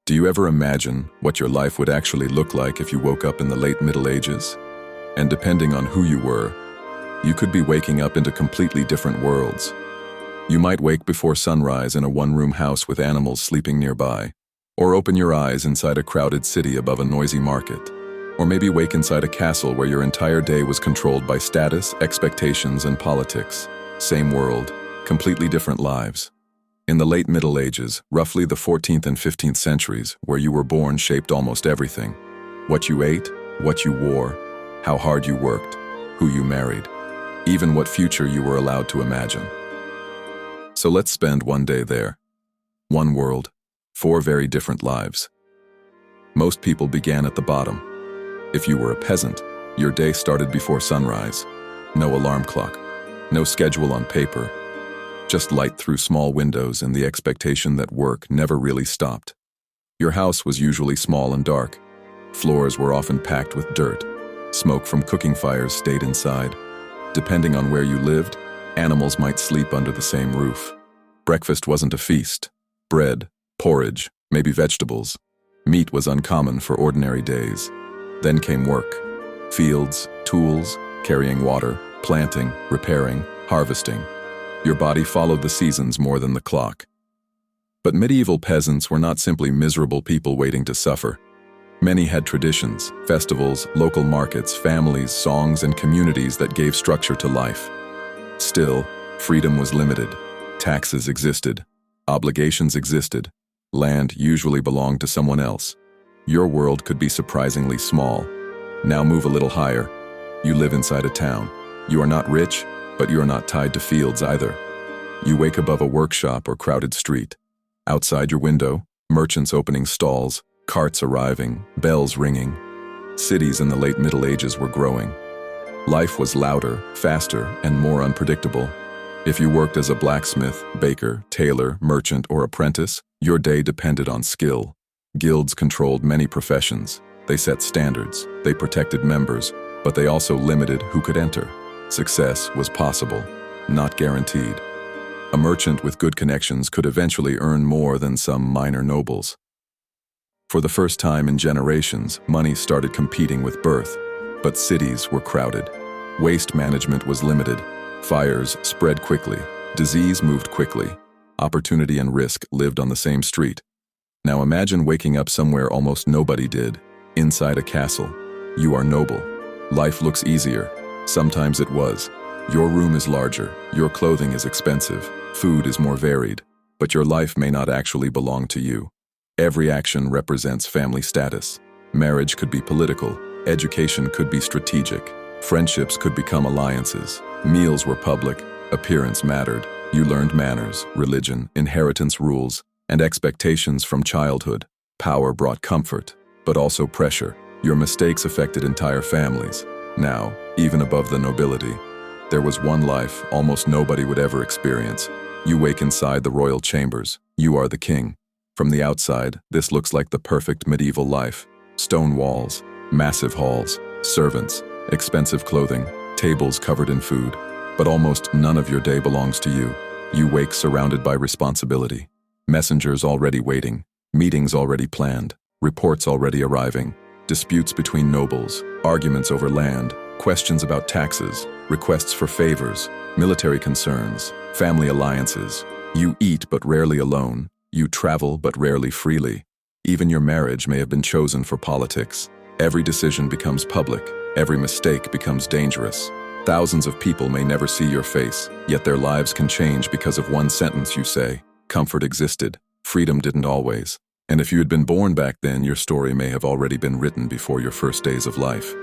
Do you ever imagine what your life would actually look like if you woke up in the late Middle Ages? And depending on who you were, you could be waking up into completely different worlds. You might wake before sunrise in a one-room house with animals sleeping nearby, or open your eyes inside a crowded city above a noisy market, or maybe wake inside a castle where your entire day was controlled by status, expectations, and politics. Same world, completely different lives. In the late Middle Ages, roughly the 14th and 15th centuries, where you were born shaped almost everything. What you ate, what you wore, how hard you worked, who you married, even what future you were allowed to imagine. So let's spend one day there. One world, four very different lives. Most people began at the bottom. If you were a peasant, your day started before sunrise. No alarm clock, no schedule on paper, just light through small windows and the expectation that work never really stopped. Your house was usually small and dark. Floors were often packed with dirt. Smoke from cooking fires stayed inside. Depending on where you lived, animals might sleep under the same roof. Breakfast wasn't a feast. Bread, porridge, maybe vegetables. Meat was uncommon for ordinary days. Then came work. Fields, tools, carrying water, planting, repairing, harvesting. Your body followed the seasons more than the clock. But medieval peasants were not simply miserable people waiting to suffer. Many had traditions, festivals, local markets, families, songs, and communities that gave structure to life. Still, freedom was limited. Taxes existed. Obligations existed. Land usually belonged to someone else. Your world could be surprisingly small. Now move a little higher. You live inside a town. You are not rich, but you are not tied to fields either. You wake above a workshop or crowded street. Outside your window, merchants opening stalls, carts arriving, bells ringing. Cities in the late Middle Ages were growing. Life was louder, faster, and more unpredictable. If you worked as a blacksmith, baker, tailor, merchant, or apprentice, your day depended on skill. Guilds controlled many professions. They set standards, they protected members, but they also limited who could enter. Success was possible, not guaranteed. A merchant with good connections could eventually earn more than some minor nobles. For the first time in generations, money started competing with birth, but cities were crowded. Waste management was limited. Fires spread quickly. Disease moved quickly. Opportunity and risk lived on the same street. Now imagine waking up somewhere almost nobody did, inside a castle. You are noble. Life looks easier. Sometimes it was. Your room is larger, your clothing is expensive, food is more varied, but your life may not actually belong to you. Every action represents family status. Marriage could be political, education could be strategic, friendships could become alliances, meals were public, appearance mattered, you learned manners, religion, inheritance rules, and expectations from childhood. Power brought comfort, but also pressure. Your mistakes affected entire families. Now, even above the nobility, there was one life almost nobody would ever experience. You wake inside the royal chambers. You are the king. From the outside, this looks like the perfect medieval life. Stone walls, massive halls, servants, expensive clothing, tables covered in food. But almost none of your day belongs to you. You wake surrounded by responsibility. Messengers already waiting, meetings already planned, reports already arriving. Disputes between nobles, arguments over land, questions about taxes, requests for favors, military concerns, family alliances. You eat but rarely alone. You travel but rarely freely. Even your marriage may have been chosen for politics. Every decision becomes public. Every mistake becomes dangerous. Thousands of people may never see your face, yet their lives can change because of one sentence you say. Comfort existed. Freedom didn't always. And if you had been born back then, your story may have already been written before your first days of life.